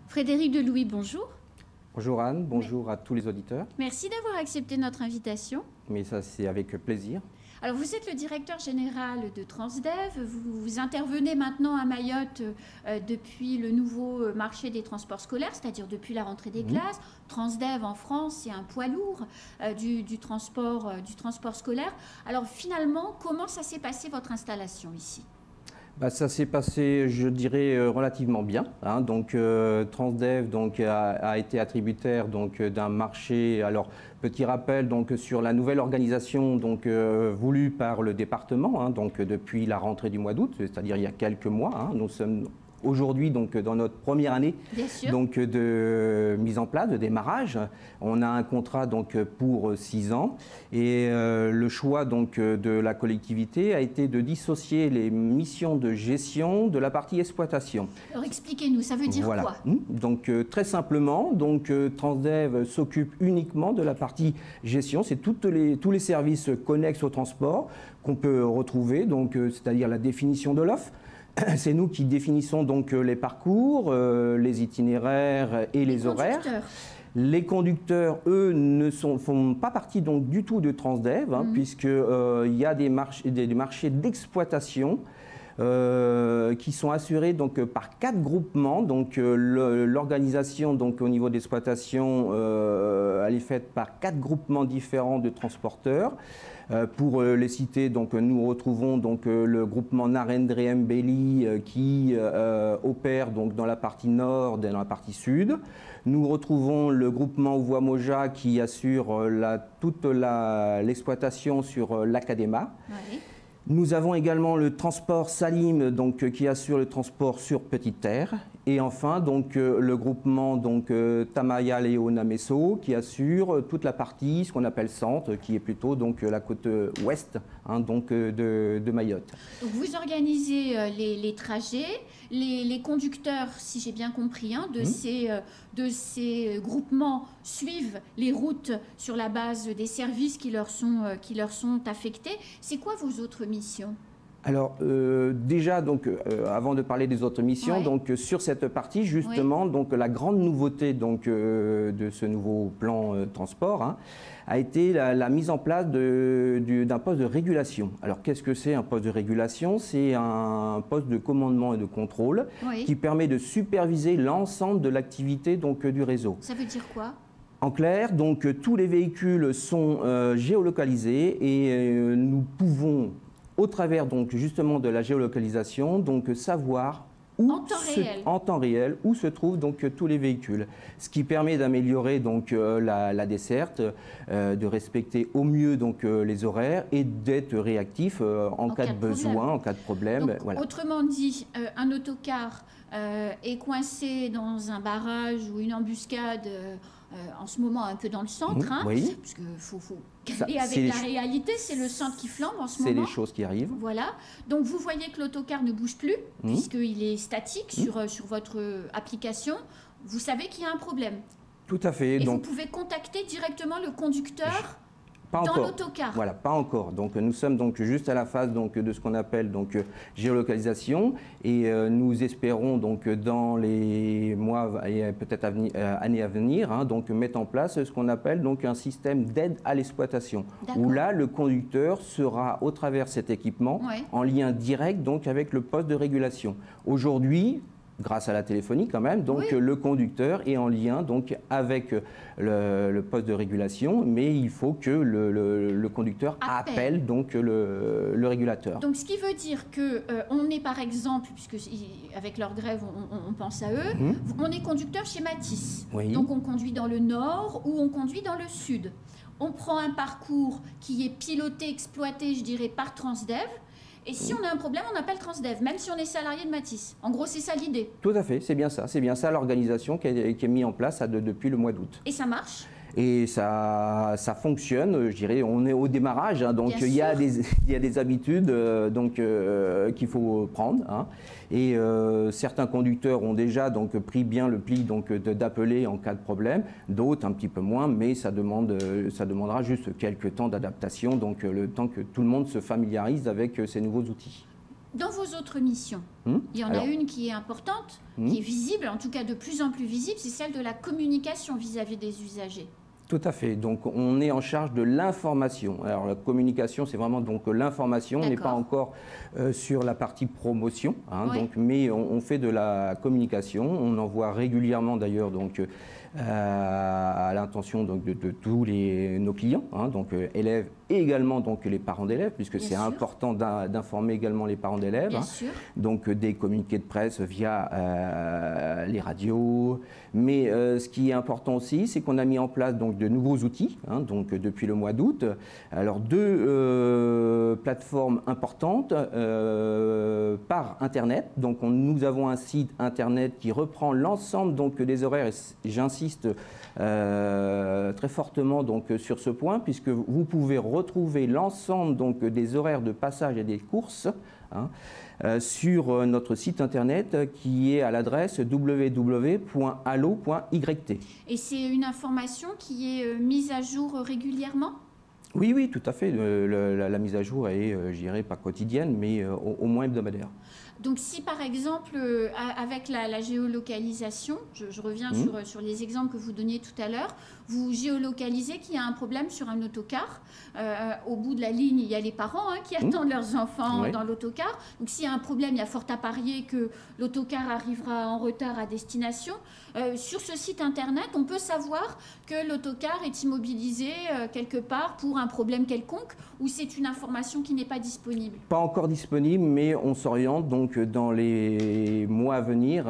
Frédéric Delouis, bonjour. Bonjour Anne, bonjour à tous les auditeurs. Merci d'avoir accepté notre invitation. Mais ça, c'est avec plaisir. Alors, vous êtes le directeur général de Transdev. Vous intervenez maintenant à Mayotte depuis le nouveau marché des transports scolaires, c'est-à-dire depuis la rentrée des classes. Transdev en France, c'est un poids lourd du transport scolaire. Alors, finalement, comment ça s'est passé votre installation ici ? Ça s'est passé, je dirais, relativement bien. Donc, Transdev a été attributaire d'un marché. Alors, petit rappel sur la nouvelle organisation voulue par le département depuis la rentrée du mois d'août, c'est-à-dire il y a quelques mois. Nous sommes aujourd'hui dans notre première année de mise en place, de démarrage. On a un contrat pour 6 ans et le choix de la collectivité a été de dissocier les missions de gestion de la partie exploitation. Alors expliquez-nous, ça veut dire quoi ? Très simplement, Transdev s'occupe uniquement de la partie gestion. C'est tous les services connexes au transport qu'on peut retrouver, c'est-à-dire la définition de l'offre. C'est nous qui définissons les parcours, les itinéraires et les horaires. Les conducteurs, eux, ne font pas partie du tout de Transdev, puisqu'il y a des marchés d'exploitation qui sont assurés par 4 groupements. L'organisation au niveau d'exploitation, elle est faite par 4 groupements différents de transporteurs. Pour les citer, nous retrouvons le groupement Narendra Mbeli qui opère dans la partie nord et dans la partie sud. Nous retrouvons le groupement Ouvoa Moja qui assure toute l'exploitation sur l'Académa. Oui. Nous avons également le transport Salim qui assure le transport sur petite terre. Et enfin le groupement Tamaya Léona Messo qui assure toute la partie, ce qu'on appelle centre, qui est plutôt la côte ouest de Mayotte. Donc vous organisez les trajets, les conducteurs, si j'ai bien compris, de ces groupements suivent les routes sur la base des services qui leur sont affectés. C'est quoi vos autres missions ? Alors déjà, avant de parler des autres missions, sur cette partie justement, la grande nouveauté de ce nouveau plan transport a été la mise en place d'un poste de régulation. Alors qu'est-ce que c'est un poste de régulation ? C'est un poste de commandement et de contrôle qui permet de superviser l'ensemble de l'activité du réseau. Ça veut dire quoi ? En clair, tous les véhicules sont géolocalisés et nous pouvons, au travers justement de la géolocalisation, savoir en temps réel où se trouvent tous les véhicules. Ce qui permet d'améliorer la desserte, de respecter au mieux les horaires et d'être réactif en cas de besoin, en cas de problème. Voilà. Autrement dit, un autocar est coincé dans un barrage ou une embuscade en ce moment un peu dans le centre, parce qu'il faut caler avec la réalité, c'est le centre qui flambe en ce moment. C'est les choses qui arrivent. Voilà, donc vous voyez que l'autocar ne bouge plus, puisqu'il est statique sur votre application, vous savez qu'il y a un problème. Tout à fait. Et vous pouvez contacter directement le conducteur Pas dans encore. l'autocar. Voilà, pas encore. Nous sommes juste à la phase de ce qu'on appelle géolocalisation et nous espérons dans les mois et peut-être années à venir mettre en place ce qu'on appelle un système d'aide à l'exploitation où là le conducteur sera au travers de cet équipement en lien direct avec le poste de régulation. Aujourd'hui, grâce à la téléphonie quand même, le conducteur est en lien avec le poste de régulation, mais il faut que le conducteur appelle le régulateur. Donc ce qui veut dire qu'on est par exemple, puisque avec leur grève on pense à eux, on est conducteur chez Matisse, donc on conduit dans le nord ou on conduit dans le sud. On prend un parcours qui est piloté, exploité, je dirais, par Transdev. Et si on a un problème, on appelle Transdev, même si on est salarié de Matisse. En gros, c'est ça l'idée. Tout à fait, c'est bien ça l'organisation qui est mise en place depuis le mois d'août. Et ça marche ? Et ça fonctionne, je dirais, on est au démarrage, il y a des habitudes qu'il faut prendre. Et certains conducteurs ont déjà pris bien le pli d'appeler en cas de problème, d'autres un petit peu moins, mais ça demandera juste quelques temps d'adaptation, le temps que tout le monde se familiarise avec ces nouveaux outils. Dans vos autres missions, il y en a une qui est importante, qui est visible, en tout cas de plus en plus visible, c'est celle de la communication vis-à-vis des usagers. Tout à fait. Donc, on est en charge de l'information. Alors, la communication, c'est vraiment donc l'information. On n'est pas encore sur la partie promotion, donc, mais on fait de la communication. On envoie régulièrement, d'ailleurs, donc à l'intention de tous nos clients, donc élèves et également donc les parents d'élèves, puisque c'est important d'informer également les parents d'élèves. Donc des communiqués de presse via les radios. Mais ce qui est important aussi, c'est qu'on a mis en place donc de nouveaux outils, donc depuis le mois d'août. Alors deux plateformes importantes par Internet. Donc nous avons un site Internet qui reprend l'ensemble donc des horaires. Et j'insiste très fortement donc sur ce point, puisque vous pouvez retrouver l'ensemble donc des horaires de passage et des courses sur notre site internet qui est à l'adresse www.allo.yt. Et c'est une information qui est mise à jour régulièrement ? Oui, oui, tout à fait. La mise à jour est, je dirais, pas quotidienne, mais au moins hebdomadaire. Donc si par exemple, avec la géolocalisation, je reviens sur les exemples que vous donniez tout à l'heure, vous géolocalisez qu'il y a un problème sur un autocar, au bout de la ligne, il y a les parents qui attendent leurs enfants dans l'autocar. Donc s'il y a un problème, il y a fort à parier que l'autocar arrivera en retard à destination. Sur ce site internet, on peut savoir que l'autocar est immobilisé quelque part pour un problème quelconque, ou c'est une information qui n'est pas disponible? Pas encore disponible, mais on s'oriente donc dans les mois à venir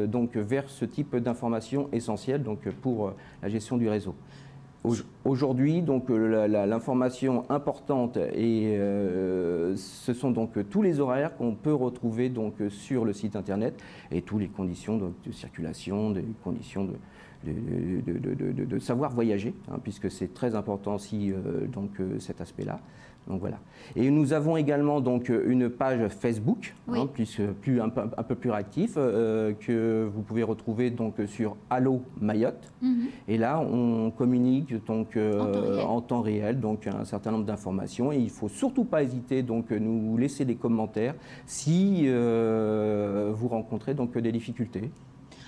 donc vers ce type d'informations essentielles donc pour la gestion du réseau. Aujourd'hui, donc l'information importante et ce sont donc tous les horaires qu'on peut retrouver donc sur le site internet et toutes les conditions de circulation, des conditions de savoir voyager, puisque c'est très important aussi donc cet aspect-là. Donc voilà. Et nous avons également donc une page Facebook, un peu plus réactif, que vous pouvez retrouver donc sur Allo Mayotte. Et là, on communique donc en temps réel donc un certain nombre d'informations. Et il faut surtout pas hésiter donc nous laisser des commentaires si vous rencontrez donc des difficultés.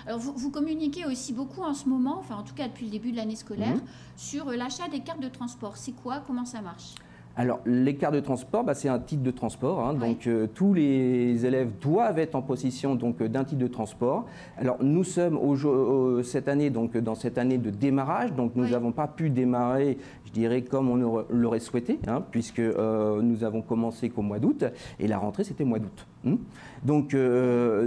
Alors vous communiquez aussi beaucoup en ce moment, enfin en tout cas depuis le début de l'année scolaire, sur l'achat des cartes de transport. C'est quoi? Comment ça marche? Alors, les cartes de transport, c'est un titre de transport. Donc, tous les élèves doivent être en possession d'un titre de transport. Alors, nous sommes cette année, donc, dans cette année de démarrage. Donc, nous n'avons pas pu démarrer, je dirais, comme on l'aurait souhaité, puisque nous avons commencé qu'au mois d'août. Et la rentrée, c'était au mois d'août. Donc, je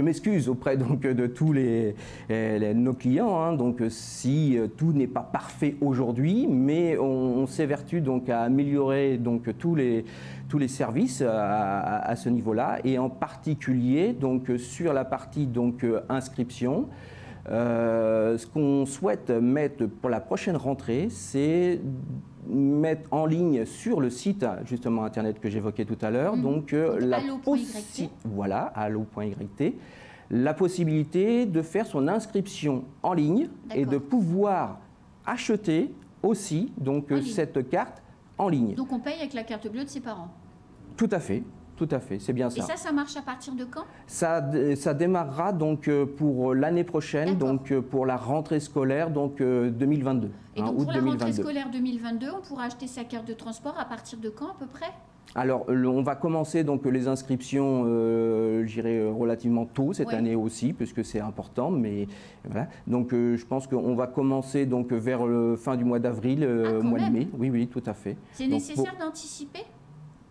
m'excuse auprès donc, de tous nos clients. Donc, si tout n'est pas parfait aujourd'hui, mais on s'évertue donc à améliorer donc tous les services à ce niveau-là, et en particulier donc sur la partie donc inscription. Ce qu'on souhaite mettre pour la prochaine rentrée, c'est mettre en ligne sur le site justement internet que j'évoquais tout à l'heure, donc allo.yt, la possibilité de faire son inscription en ligne et de pouvoir acheter aussi donc cette carte en ligne. Donc on paye avec la carte bleue de ses parents? Tout à fait. Tout à fait, c'est bien ça. Et ça marche à partir de quand? Ça démarrera donc pour l'année prochaine, donc pour la rentrée scolaire donc 2022. Et donc pour la rentrée scolaire 2022, on pourra acheter sa carte de transport à partir de quand à peu près? Alors, on va commencer donc les inscriptions, je dirais relativement tôt cette année aussi, puisque c'est important. Mais voilà. Donc, je pense qu'on va commencer donc vers le fin du mois d'avril, mois de mai. Oui, oui, tout à fait. C'est nécessaire d'anticiper?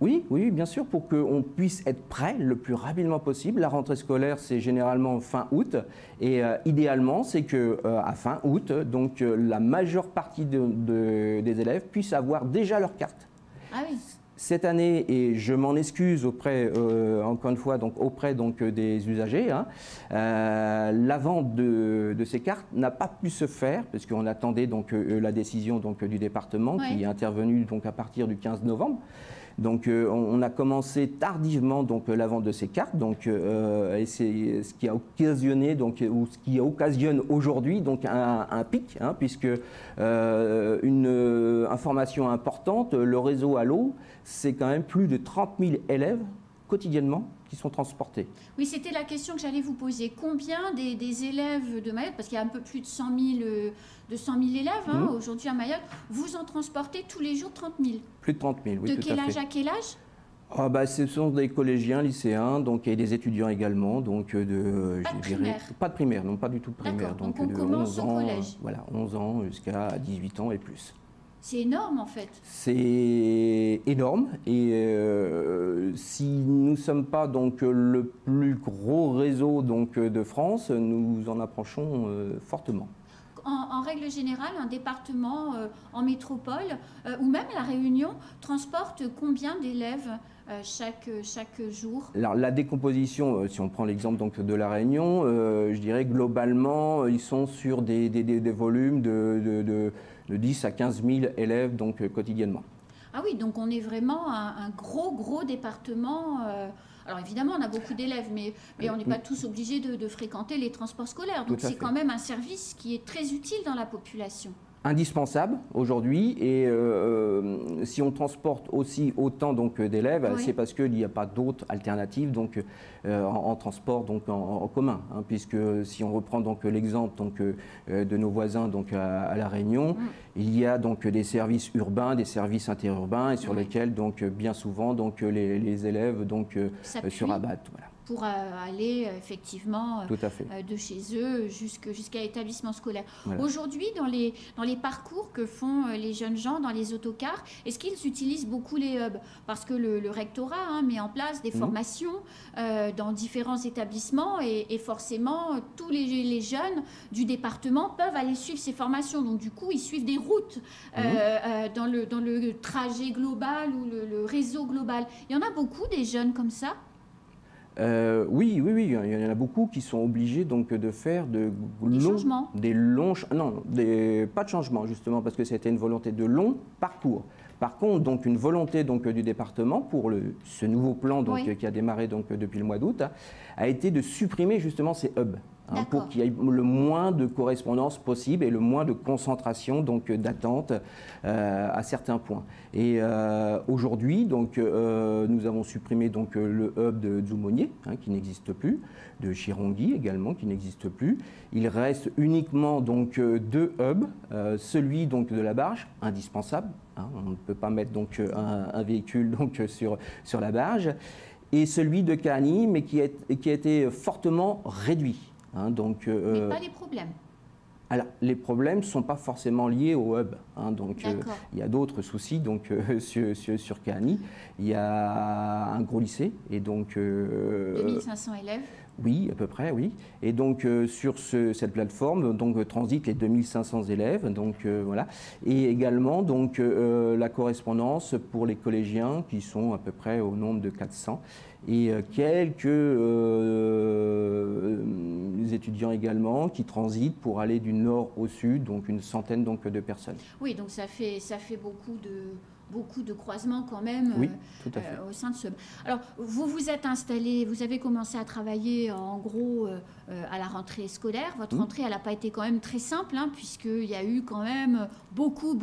Oui, oui, bien sûr, pour qu'on puisse être prêt le plus rapidement possible. La rentrée scolaire, c'est généralement fin août, et idéalement, c'est que à fin août, donc la majeure partie des élèves puissent avoir déjà leur carte. Ah oui. Cette année, et je m'en excuse auprès, encore une fois, donc auprès donc des usagers, la vente de ces cartes n'a pas pu se faire parce qu'on attendait donc la décision donc du département qui est intervenue donc à partir du 15 novembre. Donc on a commencé tardivement donc la vente de ces cartes, donc et c'est ce qui a occasionné donc ou ce qui occasionne aujourd'hui donc un pic, hein, puisque une information importante, le réseau Allo, c'est quand même plus de 30 000 élèves quotidiennement qui sont transportés. Oui, c'était la question que j'allais vous poser. Combien des élèves de Mayotte, parce qu'il y a un peu plus de 100 000 élèves hein, aujourd'hui à Mayotte, vous en transportez tous les jours 30 000? Plus de 30 000, oui, tout à fait. De quel âge à quel âge? Ah bah, ce sont des collégiens, lycéens, donc, et des étudiants également. Donc pas de primaire? Pas de primaire, non, pas du tout de primaire. Donc on commence au collège? Voilà, 11 ans jusqu'à 18 ans et plus. C'est énorme en fait. C'est énorme et si nous ne sommes pas donc le plus gros réseau donc, de France, nous en approchons fortement. En règle générale, un département en métropole ou même la Réunion transporte combien d'élèves chaque jour? Alors, la décomposition, si on prend l'exemple donc de la Réunion, je dirais globalement, ils sont sur des volumes de 10 à 15 000 élèves donc, quotidiennement. Ah oui, donc on est vraiment un gros département. Alors évidemment, on a beaucoup d'élèves, mais on n'est pas tous obligés de fréquenter les transports scolaires. Donc c'est quand même un service qui est très utile dans la population. Indispensable aujourd'hui, et si on transporte aussi autant d'élèves, oui, c'est parce qu'il n'y a pas d'autres alternatives donc, en transport donc, en commun, hein, puisque si on reprend l'exemple de nos voisins donc, à La Réunion, il y a donc des services urbains, des services interurbains, et sur lesquels donc, bien souvent donc, les élèves donc, se rabattent. Voilà. Pour aller effectivement de chez eux jusqu'à l'établissement scolaire. Voilà. Aujourd'hui, dans les parcours que font les jeunes gens dans les autocars, est-ce qu'ils utilisent beaucoup les hubs? Parce que le rectorat met en place des formations dans différents établissements et forcément, tous les jeunes du département peuvent aller suivre ces formations. Donc du coup, ils suivent des routes dans le trajet global ou le réseau global. Il y en a beaucoup des jeunes comme ça? Oui, il y en a beaucoup qui sont obligés donc de faire des pas de changement justement parce que c'était une volonté de long parcours. Par contre, donc une volonté donc du département pour ce nouveau plan donc qui a démarré donc depuis le mois d'août a été de supprimer justement ces hubs. Hein, pour qu'il y ait le moins de correspondance possible et le moins de concentration donc d'attente à certains points. Et aujourd'hui, donc nous avons supprimé donc le hub de Dzoumogné, hein, qui n'existe plus, de Chirongui également qui n'existe plus. Il reste uniquement donc deux hubs, celui donc de la barge, indispensable. Hein, on ne peut pas mettre donc un véhicule donc sur la barge, et celui de Kahani, mais qui a été fortement réduit. Hein, donc, mais pas les problèmes. Alors, les problèmes ne sont pas forcément liés au hub. Hein, donc, il y a d'autres soucis donc, sur Kahani. Il y a un gros lycée. Et donc, 2500 élèves. Oui, à peu près, oui. Et donc, sur cette plateforme, donc, transitent les 2500 élèves. Donc, voilà. Et également, donc, la correspondance pour les collégiens qui sont à peu près au nombre de 400. Et quelques étudiants également qui transitent pour aller du nord au sud, donc une centaine donc, de personnes. Oui, donc ça fait beaucoup de croisements quand même au sein de ce... Alors, vous vous êtes installé, vous avez commencé à travailler en gros à la rentrée scolaire. Votre rentrée, elle n'a pas été quand même très simple, hein, puisqu'il y a eu quand même beaucoup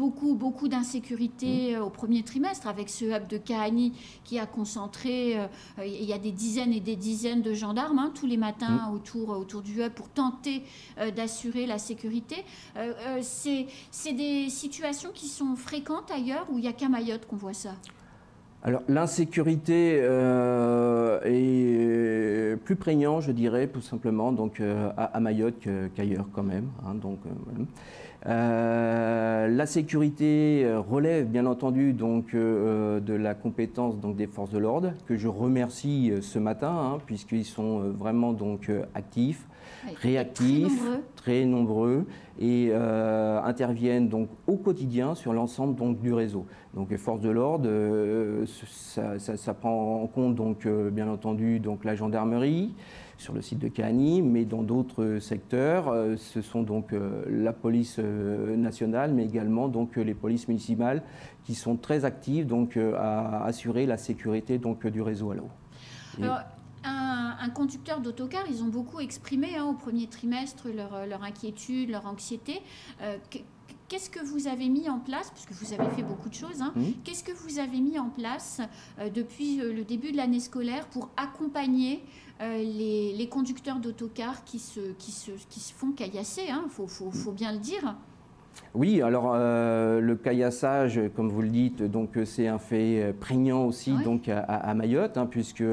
d'insécurité au premier trimestre avec ce hub de Kahani qui a concentré, il y a des dizaines et des dizaines de gendarmes hein, tous les matins autour du hub pour tenter d'assurer la sécurité. C'est des situations qui sont fréquentes ailleurs ou il n'y a qu'à Mayotte qu'on voit ça? Alors l'insécurité est plus prégnante, je dirais, tout simplement, donc, à Mayotte qu'ailleurs quand même. Hein, donc, la sécurité relève bien entendu donc, de la compétence donc, des forces de l'ordre, que je remercie ce matin, hein, puisqu'ils sont vraiment donc, actifs, réactifs, très nombreux et interviennent donc au quotidien sur l'ensemble donc du réseau. Donc les forces de l'ordre, ça prend en compte donc bien entendu donc la gendarmerie, sur le site de Cahagny, mais dans d'autres secteurs, ce sont donc la police nationale, mais également donc les polices municipales qui sont très actives donc à assurer la sécurité donc du réseau à l'eau. Alors, un conducteur d'autocar, ils ont beaucoup exprimé au premier trimestre leur inquiétude, leur anxiété. Qu'est-ce que vous avez mis en place, parce que vous avez fait beaucoup de choses, qu'est-ce que vous avez mis en place depuis le début de l'année scolaire pour accompagner les conducteurs d'autocar qui se font caillasser, faut bien le dire. Oui, alors le caillassage, comme vous le dites, donc c'est un fait prégnant aussi donc à Mayotte, puisque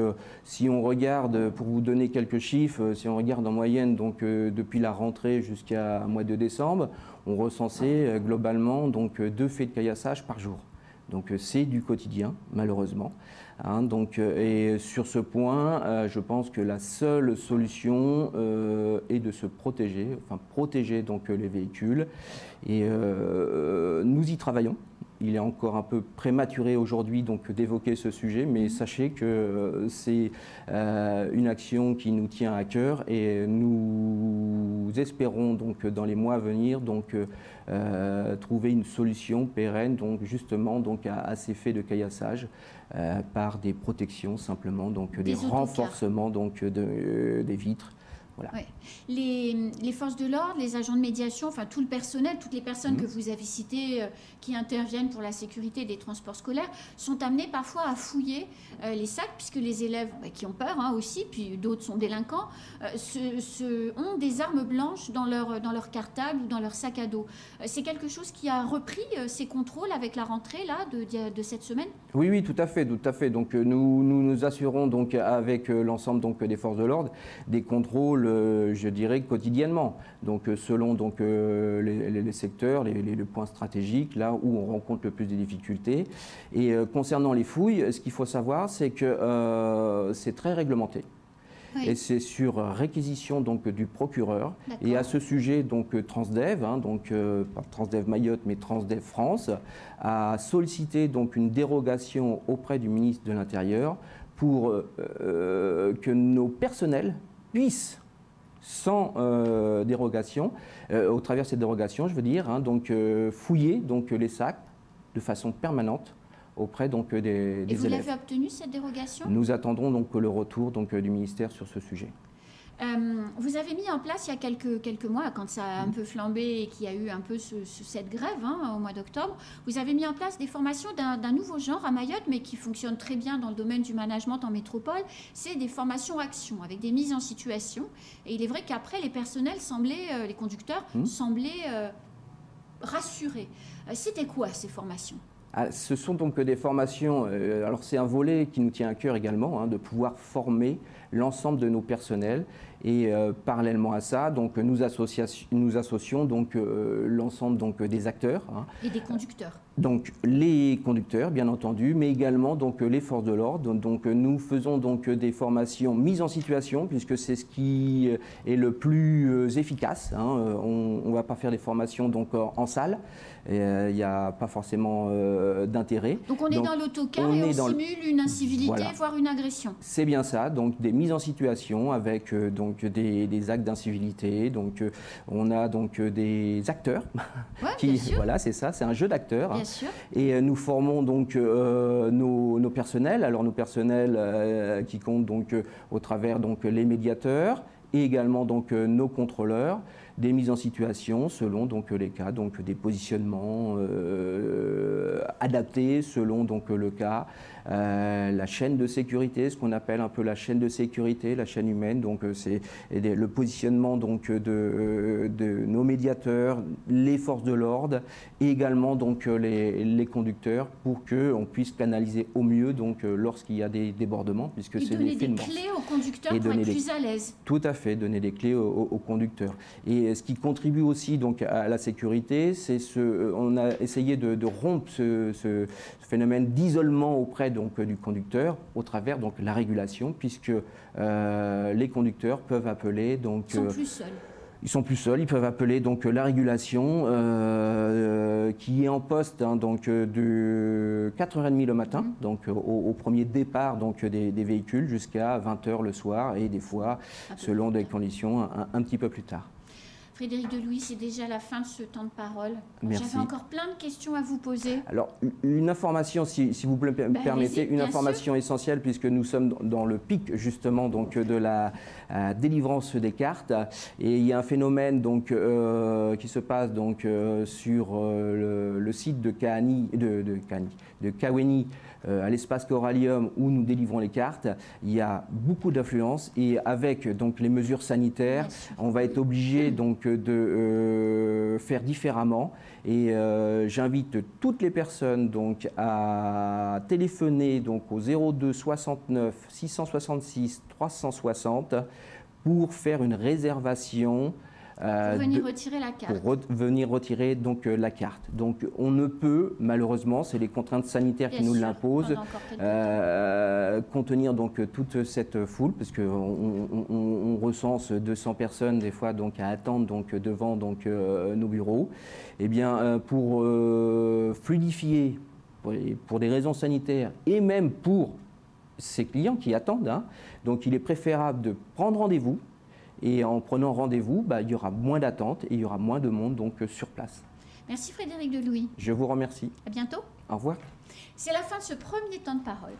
si on regarde, pour vous donner quelques chiffres, si on regarde en moyenne donc depuis la rentrée jusqu'à mois de décembre, on recensait globalement donc 2 faits de caillassage par jour. Donc c'est du quotidien, malheureusement. Et sur ce point, je pense que la seule solution est de se protéger, enfin protéger donc les véhicules. Et nous y travaillons. Il est encore un peu prématuré aujourd'hui donc d'évoquer ce sujet, mais sachez que c'est une action qui nous tient à cœur et nous espérons donc dans les mois à venir donc trouver une solution pérenne donc justement donc à ces faits de caillassage par des protections simplement donc des renforcements donc des vitres. Voilà. Ouais. Les forces de l'ordre, les agents de médiation, enfin tout le personnel, toutes les personnes que vous avez citées qui interviennent pour la sécurité des transports scolaires sont amenés parfois à fouiller les sacs, puisque les élèves qui ont peur aussi, puis d'autres sont délinquants, ont des armes blanches dans leur cartable ou dans leur sac à dos. C'est quelque chose qui a repris ces contrôles avec la rentrée là, de cette semaine? Oui, tout à fait, tout à fait. Donc nous assurons donc avec l'ensemble donc des forces de l'ordre des contrôles, je dirais quotidiennement. Donc selon donc les secteurs, les points stratégiques, là où on rencontre le plus de difficultés. Et concernant les fouilles, ce qu'il faut savoir, c'est que c'est très réglementé. Oui. Et c'est sur réquisition donc du procureur. Et à ce sujet, donc Transdev, pas Transdev Mayotte, mais Transdev France, a sollicité donc une dérogation auprès du ministre de l'Intérieur pour que nos personnels puissent, sans dérogation, au travers de cette dérogation, je veux dire, fouiller donc les sacs de façon permanente auprès donc des élèves. Et vous l'avez obtenu cette dérogation? Nous attendons donc le retour donc du ministère sur ce sujet. Vous avez mis en place il y a quelques mois, quand ça a un peu flambé et qu'il y a eu un peu cette grève au mois d'octobre, vous avez mis en place des formations d'un nouveau genre à Mayotte, mais qui fonctionne très bien dans le domaine du management en métropole. C'est des formations action avec des mises en situation. Et il est vrai qu'après, les personnels les conducteurs semblaient rassurés. C'était quoi ces formations? Ce sont donc des formations, alors c'est un volet qui nous tient à cœur également, de pouvoir former l'ensemble de nos personnels. Et parallèlement à ça, donc, nous associons donc, l'ensemble donc, des acteurs. Et des conducteurs. Donc les conducteurs, bien entendu, mais également donc, les forces de l'ordre. Donc nous faisons donc, des formations mises en situation, puisque c'est ce qui est le plus efficace. On ne va pas faire des formations donc, en salle. Il n'y a pas forcément d'intérêt. Donc on est dans l'autocar et on simule une incivilité, voire une agression. C'est bien ça, donc des mises en situation avec donc, des actes d'incivilité. Donc on a donc des acteurs. Bien sûr. Voilà, c'est ça, c'est un jeu d'acteurs. Bien sûr. Et nous formons donc nos personnels. Alors nos personnels qui comptent donc au travers donc les médiateurs et également donc nos contrôleurs, des mises en situation selon donc les cas, donc des positionnements adaptés selon donc le cas, la chaîne de sécurité, ce qu'on appelle un peu la chaîne de sécurité, la chaîne humaine. Donc c'est le positionnement donc de nos médiateurs, les forces de l'ordre et également donc les conducteurs pour que on puisse canaliser au mieux donc lorsqu'il y a des débordements, puisque c'est des faits de mort. Donner des clés aux conducteurs pour être plus à l'aise. Tout à fait, donner des clés aux conducteurs. Et ce qui contribue aussi donc à la sécurité, c'est on a essayé de rompre ce phénomène d'isolement auprès donc du conducteur au travers donc la régulation, puisque les conducteurs peuvent appeler donc sont plus seuls. Ils sont plus seuls, ils peuvent appeler donc la régulation qui est en poste donc de 4h30 le matin, donc au premier départ donc des véhicules jusqu'à 20h le soir et des fois, selon des conditions, un petit peu plus tard. Frédéric Delouis, c'est déjà la fin de ce temps de parole. Merci. J'avais encore plein de questions à vous poser. Alors, une information, si vous me permettez, une information essentielle, puisque nous sommes dans le pic justement donc, de la délivrance des cartes. Et il y a un phénomène donc, qui se passe donc, sur le site de Kaweni, à l'espace Corallium où nous délivrons les cartes. Il y a beaucoup d'affluence et avec donc, les mesures sanitaires, on va être obligé donc, de faire différemment. Et j'invite toutes les personnes donc, à téléphoner donc, au 02 69 666 360 pour faire une réservation. Pour venir retirer la carte. Pour venir retirer donc, la carte. Donc on ne peut, malheureusement, c'est les contraintes sanitaires qui nous l'imposent, contenir donc, toute cette foule, parce qu'on recense 200 personnes des fois donc, à attendre donc, devant donc, nos bureaux. Eh bien, pour fluidifier, pour des raisons sanitaires, et même pour ces clients qui attendent, donc il est préférable de prendre rendez-vous. Et en prenant rendez-vous, il y aura moins d'attente et il y aura moins de monde donc, sur place. Merci Frédéric Delouis. Je vous remercie. À bientôt. Au revoir. C'est la fin de ce premier temps de parole.